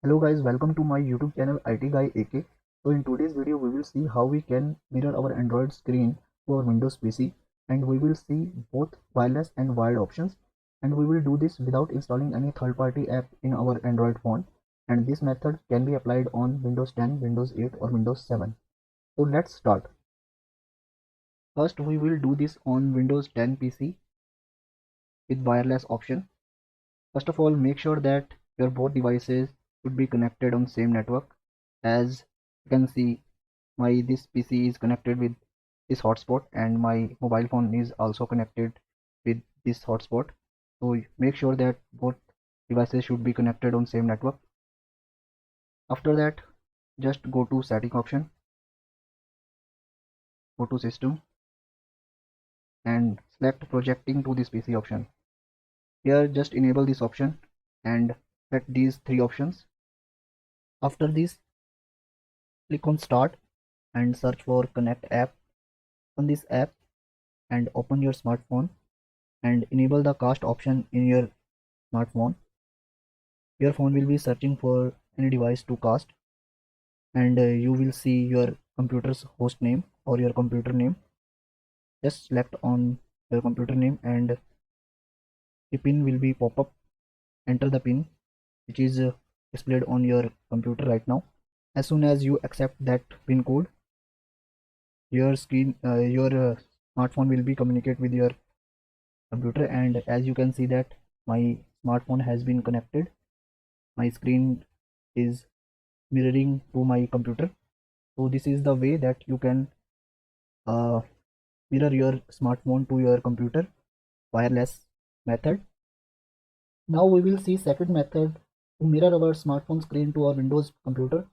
Hello guys, welcome to my YouTube channel IT Guy AK. So in today's video we will see how we can mirror our Android screen to our Windows PC, and we will see both wireless and wired options, and we will do this without installing any third-party app in our Android phone, and this method can be applied on Windows 10, Windows 8 or Windows 7. So let's start. First we will do this on Windows 10 PC with wireless option. First of all, make sure that your both devices should be connected on same network. As you can see, my this PC is connected with this hotspot and my mobile phone is also connected with this hotspot. So make sure that both devices should be connected on same network. After that, just go to setting option, go to system and select projecting to this PC option. Here just enable this option and set these three options. After this, click on start and search for connect app. On this app and open your smartphone and enable the cast option in your smartphone. Your phone will be searching for any device to cast, and you will see your computer's host name or your computer name. Just select on your computer name and the pin will be pop up. Enter the pin which is displayed on your computer right now. As soon as you accept that pin code, your smartphone will be communicate with your computer, and as you can see that my smartphone has been connected. My screen is mirroring to my computer. So this is the way that you can uh, mirror your smartphone to your computer, wireless method. Now we will see second method to mirror our smartphone screen to our Windows computer,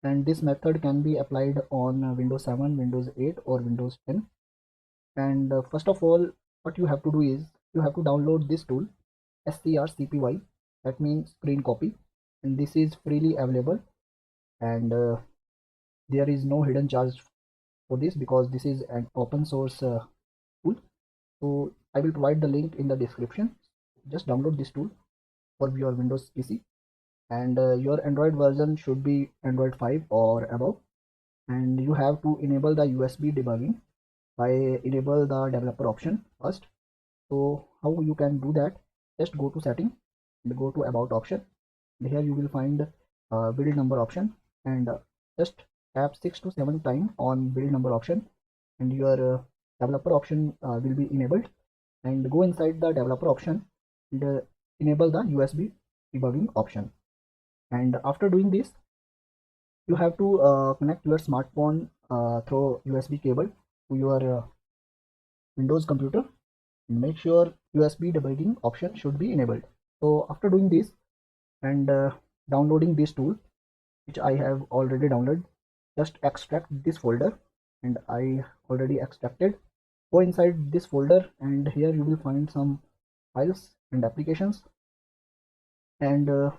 and this method can be applied on Windows 7, Windows 8 or Windows 10. And first of all, what you have to do is you have to download this tool, SCRCPY, that means screen copy, and this is freely available, and there is no hidden charge for this because this is an open source tool. So I will provide the link in the description. Just download this tool for your Windows PC, and your Android version should be Android 5 or above, and you have to enable the USB debugging by enable the developer option first. So how you can do that? Just go to setting and go to about option. Here you will find build number option, and just tap 6 to 7 times on build number option, and your developer option will be enabled, and go inside the developer option and enable the USB debugging option. And after doing this, you have to connect your smartphone through USB cable to your Windows computer, and make sure USB debugging option should be enabled. So after doing this and downloading this tool, which I have already downloaded, just extract this folder, and I already extracted. Go inside this folder, and here you will find some files and applications, and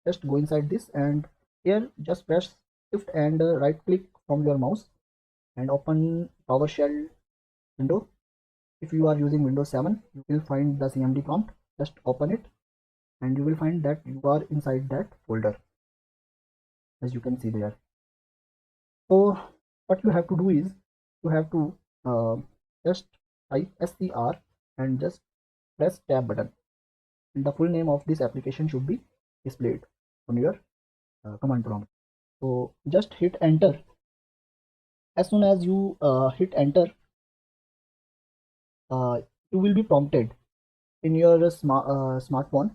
just go inside this, and here just press shift and right click from your mouse and open PowerShell window. If you are using Windows 7, you will find the CMD prompt. Just open it and you will find that you are inside that folder, as you can see there. So what you have to do is you have to uh, just type SCR and just press tab button, and the full name of this application should be displayed on your command prompt. So just hit enter. As soon as you hit enter, you will be prompted in your smartphone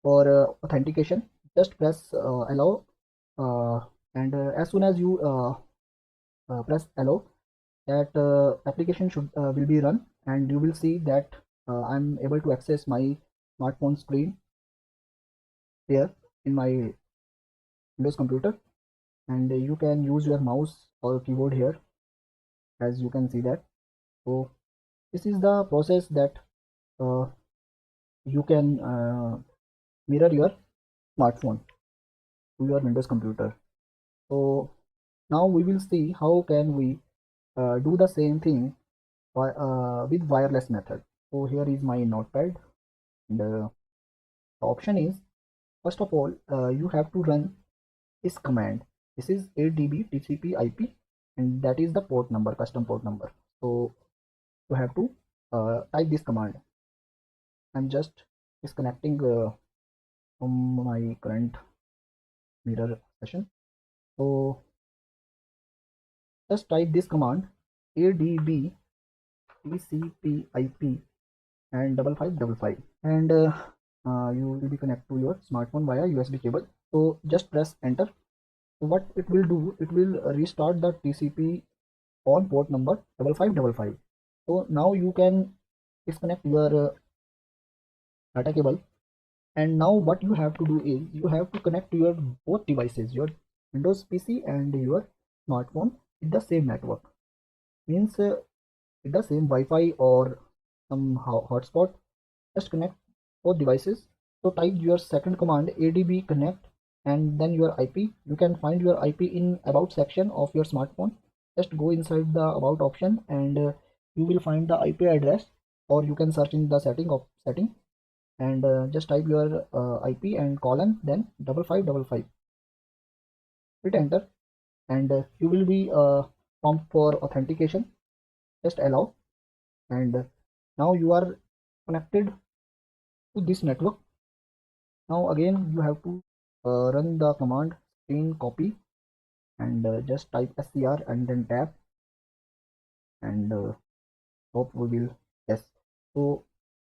for authentication. Just press allow, and as soon as you press allow, that application should will be run, and you will see that I'm able to access my smartphone screen here in my Windows computer, and you can use your mouse or keyboard here, as you can see that. So this is the process that uh, you can mirror your smartphone to your Windows computer. So now we will see how can we do the same thing with wireless method. So here is my notepad, and the option is, first of all, you have to run this command. This is adb tcp ip, and that is the port number, custom port number. So you have to type this command. I'm just disconnecting from my current mirror session. So just type this command, adb tcp ip and 5555, and you will be connect to your smartphone via USB cable. So just press enter. So what it will do, it will restart the TCP on port number 5555. So now you can disconnect your data cable, and now what you have to do is you have to connect your both devices, your Windows PC and your smartphone, with the same network. Means with the same Wi-Fi or some hotspot. Just connect both devices. So type your second command, adb connect, and then your IP. You can find your IP in about section of your smartphone. Just go inside the about option, and you will find the IP address, or you can search in the setting, and just type your IP and colon, then 5555. Hit enter, and you will be prompt for authentication. Just allow, and now you are connected to this network. Now again you have to run the command screen copy, and just type scr and then tab, and hope we will, yes. So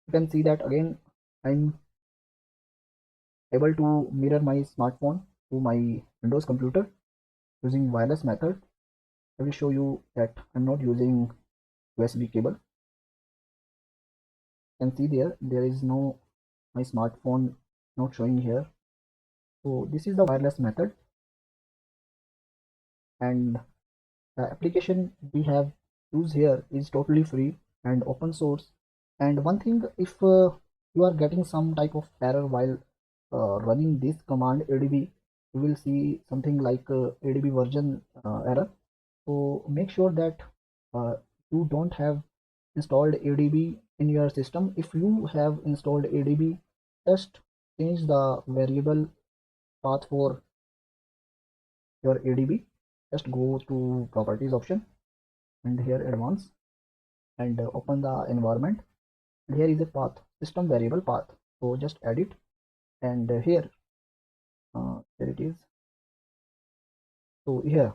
you can see that again I'm able to mirror my smartphone to my Windows computer using wireless method. I will show you that I'm not using USB cable. You can see there is no, my smartphone not showing here. So this is the wireless method, and the application we have used here is totally free and open source. And one thing, if you are getting some type of error while running this command adb, you will see something like adb version error. So make sure that uh, you don't have installed adb in your system. If you have installed adb, just change the variable path for your adb. Just go to properties option, and here advanced, and open the environment, and here is a path, system variable path. So just add it, and here it is. So here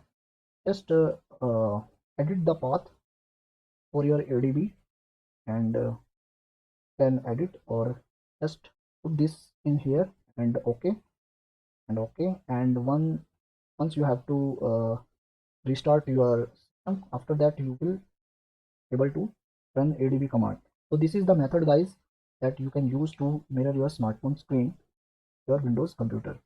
just edit the path for your adb, and can edit, or just put this in here, and okay, and okay. And once you have to restart your system, after that you will able to run adb command. So this is the method, guys, that you can use to mirror your smartphone screen, your Windows computer.